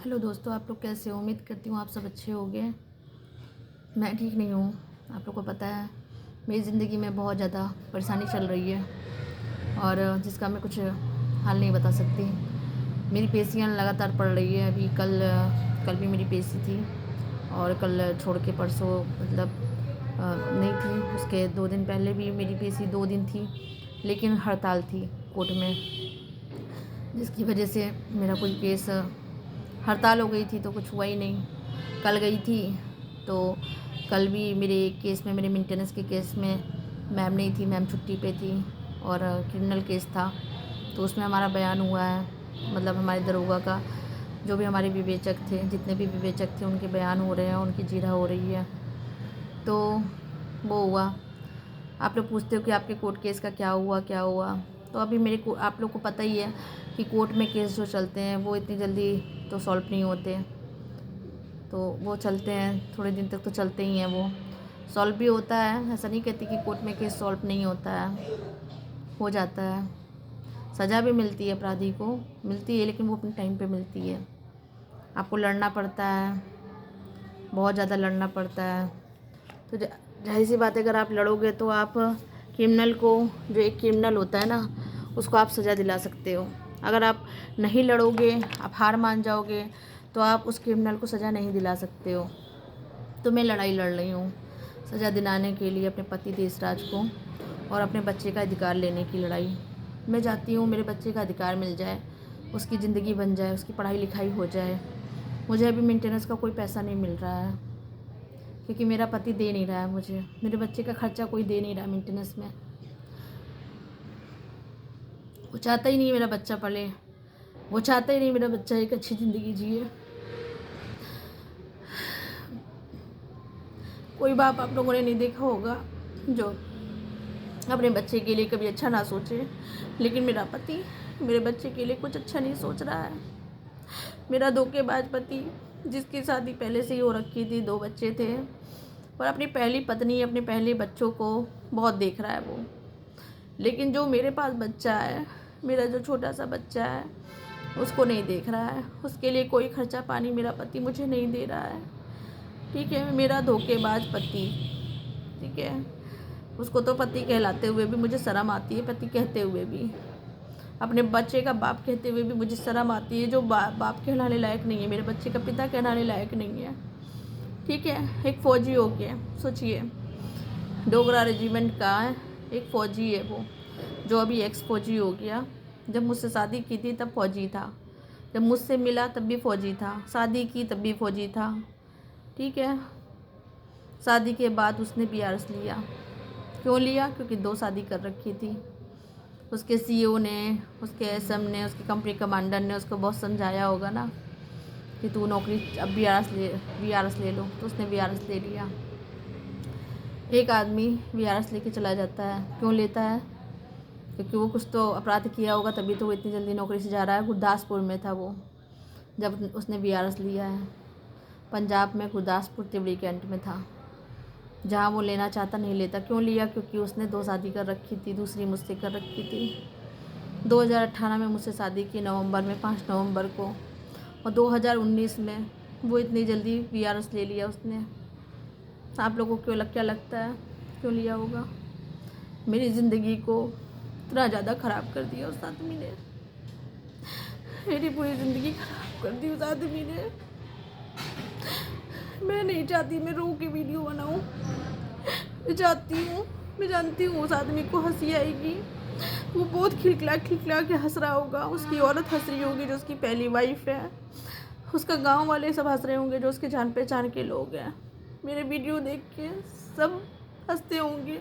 Hello दोस्तों, आप लोग कैसे हो? उम्मीद करती हूँ आप सब अच्छे होंगे। मैं ठीक नहीं हूँ। आप लोग को पता है मेरी ज़िंदगी में बहुत ज़्यादा परेशानी चल रही है और जिसका मैं कुछ हाल नहीं बता सकती। मेरी पेशियाँ लगातार पड़ रही है। अभी कल भी मेरी पेशी थी और कल छोड़ के परसों मतलब नहीं थी। उसके 2 दिन पहले भी मेरी पेशी 2 दिन थी, लेकिन हड़ताल थी कोर्ट में, जिसकी वजह से मेरा कोई केस हड़ताल हो गई थी तो कुछ हुआ ही नहीं। कल गई थी तो कल भी मेरे केस में, मेरे मेंटेनेंस के केस में मैम नहीं थी, मैम छुट्टी पे थी और क्रिमिनल केस था तो उसमें हमारा बयान हुआ है। मतलब हमारे दरोगा का जो भी हमारे विवेचक थे, जितने भी विवेचक थे, उनके बयान हो रहे हैं, उनकी जीरा हो रही है। तो वो हुआ। आप लोग पूछते हो कि आपके कोर्ट केस का क्या हुआ क्या हुआ। तो अभी मेरे को आप लोग को पता ही है कि कोर्ट में केस जो चलते हैं वो इतनी जल्दी तो सॉल्व नहीं होते। तो वो चलते हैं, थोड़े दिन तक तो चलते ही हैं। वो सॉल्व भी होता है, ऐसा नहीं कहती कि कोर्ट में केस सॉल्व नहीं होता है, हो जाता है। सज़ा भी मिलती है, अपराधी को मिलती है, लेकिन वो अपने टाइम पे मिलती है। आपको लड़ना पड़ता है, बहुत ज़्यादा लड़ना पड़ता है। तो जाहिर सी बात है, अगर आप लड़ोगे तो आप क्रिमिनल को, जो एक क्रिमिनल होता है ना, उसको आप सज़ा दिला सकते हो। अगर आप नहीं लड़ोगे, आप हार मान जाओगे, तो आप उस क्रिमिनल को सज़ा नहीं दिला सकते हो। तो मैं लड़ाई लड़ रही हूँ सज़ा दिलाने के लिए अपने पति देशराज को और अपने बच्चे का अधिकार लेने की लड़ाई। मैं चाहती हूँ मेरे बच्चे का अधिकार मिल जाए, उसकी ज़िंदगी बन जाए, उसकी पढ़ाई लिखाई हो जाए। मुझे अभी मेंटेनेंस का कोई पैसा नहीं मिल रहा है क्योंकि मेरा पति दे नहीं रहा है मुझे। मेरे बच्चे का खर्चा कोई दे नहीं रहा मेंटेनेंस में। वो चाहता ही नहीं मेरा बच्चा पढ़े, वो चाहता ही नहीं मेरा बच्चा एक अच्छी ज़िंदगी जिए। कोई बाप आप लोगों ने नहीं देखा होगा जो अपने बच्चे के लिए कभी अच्छा ना सोचे, लेकिन मेरा पति मेरे बच्चे के लिए कुछ अच्छा नहीं सोच रहा है। मेरा धोखेबाज पति, जिसकी शादी पहले से ही हो रखी थी, 2 बच्चे थे, और अपनी पहली पत्नी, अपने पहले बच्चों को बहुत देख रहा है वो। लेकिन जो मेरे पास बच्चा है, मेरा जो छोटा सा बच्चा है, उसको नहीं देख रहा है। उसके लिए कोई खर्चा पानी मेरा पति मुझे नहीं दे रहा है। ठीक है, मेरा धोखेबाज पति, ठीक है, उसको तो पति कहलाते हुए भी मुझे शर्म आती है। पति कहते हुए भी, अपने बच्चे का बाप कहते हुए भी मुझे शर्म आती है। जो बाप कहलाने लायक नहीं है, मेरे बच्चे का पिता कहलाने लायक नहीं है। ठीक है, एक फ़ौजी हो गया, सोचिए, डोगरा रेजिमेंट का एक फ़ौजी है वो, जो अभी एक्स फ़ौजी हो गया। जब मुझसे शादी की थी तब फ़ौजी था, जब मुझसे मिला तब भी फ़ौजी था, शादी की तब भी फ़ौजी था। ठीक है, शादी के बाद उसने बीआरएस लिया। क्यों लिया? क्योंकि 2 शादी कर रखी थी। उसके सीईओ ने, उसके एसएम ने, उसके कंपनी कमांडर ने उसको बहुत समझाया होगा ना कि तू नौकरी अब बीआरएस ले लो, तो उसने बीआरएस ले लिया। एक आदमी बीआरएस लेके चला जाता है, क्यों लेता है? क्योंकि वो कुछ तो अपराध किया होगा, तभी तो वो इतनी जल्दी नौकरी से जा रहा है। गुरदासपुर में था वो जब उसने बीआरएस लिया है। पंजाब में गुरदासपुर तिवड़ी कैंट में था, जहाँ वो लेना चाहता नहीं लेता। क्यों लिया? क्योंकि उसने 2 शादी कर रखी थी, दूसरी मुझसे कर रखी थी। 2018 में मुझसे शादी की, नवंबर में, 5 नवंबर को, और 2019 में वो इतनी जल्दी बीआरएस ले लिया उसने। आप लोगों को क्या लगता है क्यों लिया होगा? मेरी ज़िंदगी को इतना ज़्यादा ख़राब कर दिया उस आदमी ने, मेरी पूरी ज़िंदगी ख़राब कर दी उस आदमी ने। मैं नहीं चाहती मैं रो के वीडियो बनाऊं। मैं चाहती हूँ, मैं जानती हूँ उस आदमी को हंसी आएगी, वो बहुत खिलखिला खिलखिला के हंस रहा होगा। उसकी औरत हंस रही होगी जो उसकी पहली वाइफ है, उसका गांव वाले सब हंस रहे होंगे जो उसके जान पहचान के लोग हैं। मेरे वीडियो देख के सब हंसते होंगे,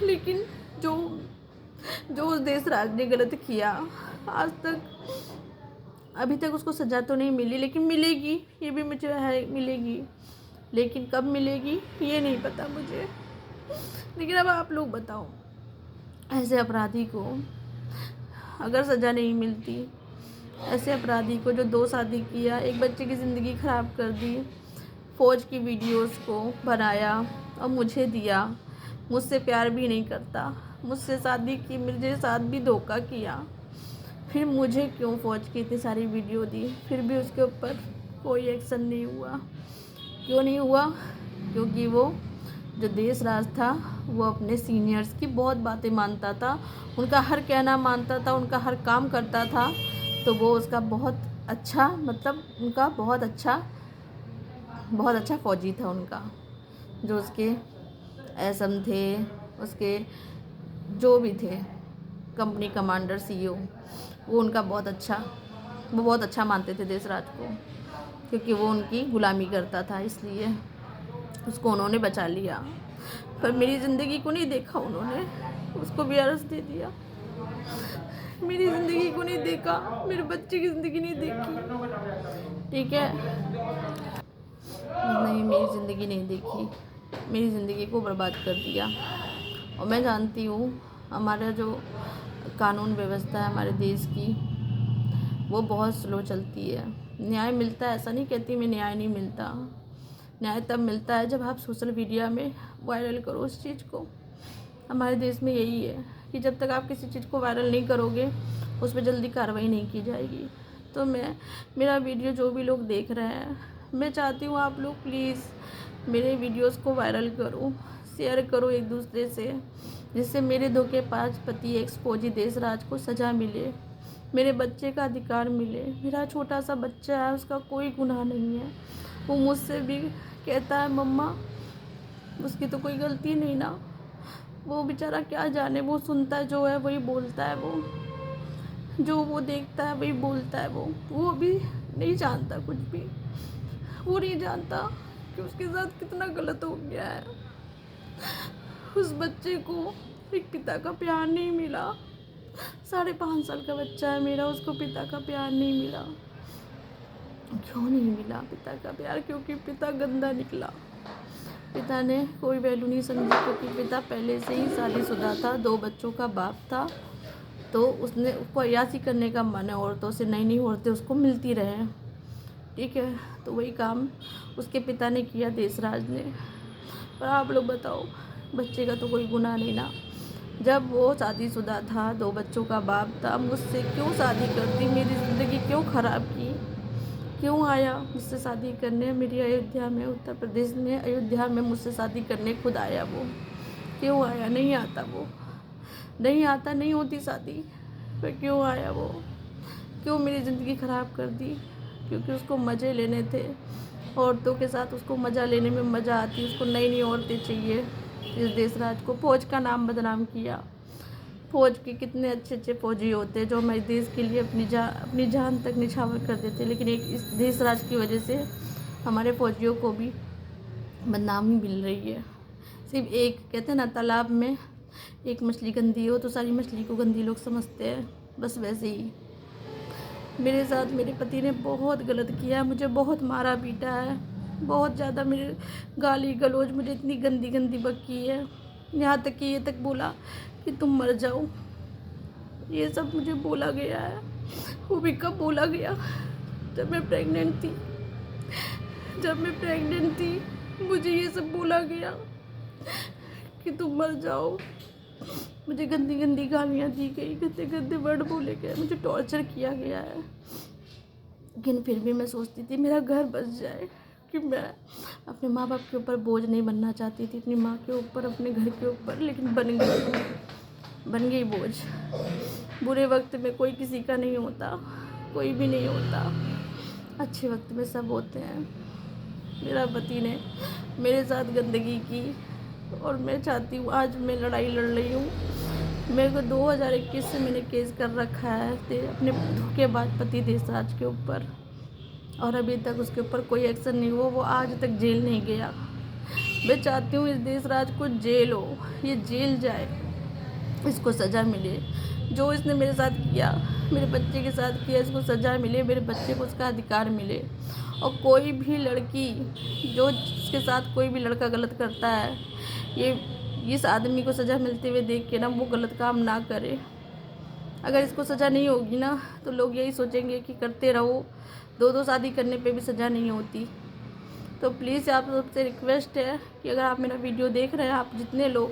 लेकिन जो जो उस देशराज ने गलत किया, आज तक, अभी तक उसको सज़ा तो नहीं मिली, लेकिन मिलेगी, ये भी मुझे है, मिलेगी। लेकिन कब मिलेगी ये नहीं पता मुझे। लेकिन अब आप लोग बताओ, ऐसे अपराधी को अगर सज़ा नहीं मिलती, ऐसे अपराधी को जो 2 शादी किया, एक बच्चे की ज़िंदगी ख़राब कर दी, फ़ौज की वीडियोस को बनाया और मुझे दिया, मुझसे प्यार भी नहीं करता, मुझसे शादी की, मेरे साथ भी धोखा किया, फिर मुझे क्यों फौज की इतनी सारी वीडियो दी, फिर भी उसके ऊपर कोई एक्शन नहीं हुआ। क्यों नहीं हुआ? क्योंकि वो जो देश राज था वो अपने सीनियर्स की बहुत बातें मानता था, उनका हर कहना मानता था, उनका हर काम करता था। तो वो उसका बहुत अच्छा, मतलब उनका बहुत अच्छा फौजी था उनका। जो उसके एसएम थे, उसके जो भी थे कंपनी कमांडर, सीईओ, वो उनका बहुत अच्छा मानते थे देशराज को, क्योंकि वो उनकी गुलामी करता था, इसलिए उसको उन्होंने बचा लिया। पर मेरी ज़िंदगी को नहीं देखा उन्होंने, उसको भी अरेस्ट दे दिया। मेरी ज़िंदगी को नहीं देखा, मेरे बच्चे की ज़िंदगी नहीं देखी, ठीक है। नहीं, मेरी ज़िंदगी नहीं देखी, मेरी ज़िंदगी को बर्बाद कर दिया। और मैं जानती हूँ हमारा जो कानून व्यवस्था है हमारे देश की, वो बहुत स्लो चलती है। न्याय मिलता है, ऐसा नहीं कहती मैं न्याय नहीं मिलता। न्याय तब मिलता है जब आप सोशल मीडिया में वायरल करो उस चीज़ को। हमारे देश में यही है कि जब तक आप किसी चीज़ को वायरल नहीं करोगे उस पर जल्दी कार्रवाई नहीं की जाएगी। तो मेरा वीडियो जो भी लोग देख रहे हैं, मैं चाहती हूँ आप लोग प्लीज़ मेरे वीडियोस को वायरल करो, शेयर करो एक दूसरे से, जिससे मेरे धोखेबाज पति एक्स फौजी देशराज को सज़ा मिले, मेरे बच्चे का अधिकार मिले। मेरा छोटा सा बच्चा है, उसका कोई गुनाह नहीं है। वो मुझसे भी कहता है मम्मा, उसकी तो कोई गलती नहीं ना। वो बेचारा क्या जाने, वो सुनता है जो है वही बोलता है, वो जो वो देखता है वही बोलता है। वो भी नहीं जानता कुछ भी, वो नहीं जानता कि उसके साथ कितना गलत हो गया है। उस बच्चे को एक पिता का प्यार नहीं मिला। 5.5 साल का बच्चा है मेरा, उसको पिता का प्यार नहीं मिला। क्यों नहीं मिला पिता का प्यार? क्योंकि पिता गंदा निकला। पिता ने कोई वैल्यू नहीं समझी, क्योंकि पिता पहले से ही शादीशुदा था, 2 बच्चों का बाप था। तो उसको अय्याशी करने का मन है औरतों से, नई औरतें उसको मिलती रहे, ठीक है। तो वही काम उसके पिता ने किया, देशराज ने। पर आप लोग बताओ, बच्चे का तो कोई गुनाह नहीं ना। जब वो शादीशुदा था, 2 बच्चों का बाप था, मुझसे क्यों शादी कर दी? मेरी ज़िंदगी क्यों ख़राब की? क्यों आया मुझसे शादी करने? मेरी अयोध्या में, उत्तर प्रदेश में अयोध्या में मुझसे शादी करने खुद आया वो। क्यों आया? नहीं आता वो, नहीं आता, नहीं होती शादी। पर क्यों आया वो? क्यों मेरी ज़िंदगी ख़राब कर दी? क्योंकि उसको मज़े लेने थे औरतों के साथ, उसको मज़ा लेने में मज़ा आती, उसको नई औरतें चाहिए। इस देशराज को फौज का नाम बदनाम किया। फौज के कितने अच्छे फौजी होते हैं जो हमारे देश के लिए अपनी जान तक निछावर कर देते, लेकिन एक इस देशराज की वजह से हमारे फौजियों को भी बदनामी मिल रही है। सिर्फ एक, कहते हैं ना, तालाब में एक मछली गंदी हो तो सारी मछली को गंदी लोग समझते हैं, बस वैसे ही मेरे साथ मेरे पति ने बहुत गलत किया है। मुझे बहुत मारा पीटा है, बहुत ज़्यादा मेरे गाली गलौज, मुझे इतनी गंदी बकी है। यहाँ तक कि ये तक बोला कि तुम मर जाओ। ये सब मुझे बोला गया है। वो भी कब बोला गया? जब मैं प्रेग्नेंट थी मुझे ये सब बोला गया कि तुम मर जाओ। मुझे गंदी गालियाँ दी गई, गंदे वर्ड बोले गए, मुझे टॉर्चर किया गया है। लेकिन फिर भी मैं सोचती थी मेरा घर बस जाए, कि मैं अपने माँ बाप के ऊपर बोझ नहीं बनना चाहती थी, अपनी माँ के ऊपर, अपने घर के ऊपर, लेकिन बन गई बोझ। बुरे वक्त में कोई किसी का नहीं होता, कोई भी नहीं होता, अच्छे वक्त में सब होते हैं। मेरा पति ने मेरे साथ गंदगी की और मैं चाहती हूँ, आज मैं लड़ाई लड़ रही हूँ। मेरे को 2021 से मैंने केस कर रखा है अपने धोखेबाज पति देशराज के ऊपर, और अभी तक उसके ऊपर कोई एक्शन नहीं हुआ। वो आज तक जेल नहीं गया। मैं चाहती हूँ इस देशराज को जेल हो, ये जेल जाए, इसको सज़ा मिले। जो इसने मेरे साथ किया, मेरे बच्चे के साथ किया, इसको सज़ा मिले, मेरे बच्चे को उसका अधिकार मिले। और कोई भी लड़की जो इसके साथ कोई भी लड़का गलत करता है, ये इस आदमी को सज़ा मिलते हुए देख के ना वो गलत काम ना करे। अगर इसको सज़ा नहीं होगी ना तो लोग यही सोचेंगे कि करते रहो, 2 शादी करने पे भी सज़ा नहीं होती। तो प्लीज़ आप सबसे रिक्वेस्ट है कि अगर आप मेरा वीडियो देख रहे हैं, आप जितने लोग,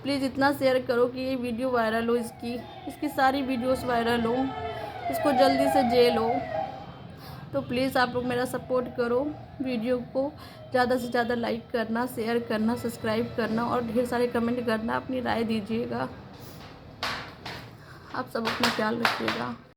प्लीज़ इतना शेयर करो कि ये वीडियो वायरल हो, इसकी सारी वीडियोस वायरल हो, इसको जल्दी से जेल हो। तो प्लीज़ आप लोग मेरा सपोर्ट करो, वीडियो को ज़्यादा से ज़्यादा लाइक करना, शेयर करना, सब्सक्राइब करना और ढेर सारे कमेंट करना, अपनी राय दीजिएगा। आप सब अपना ख्याल रखिएगा।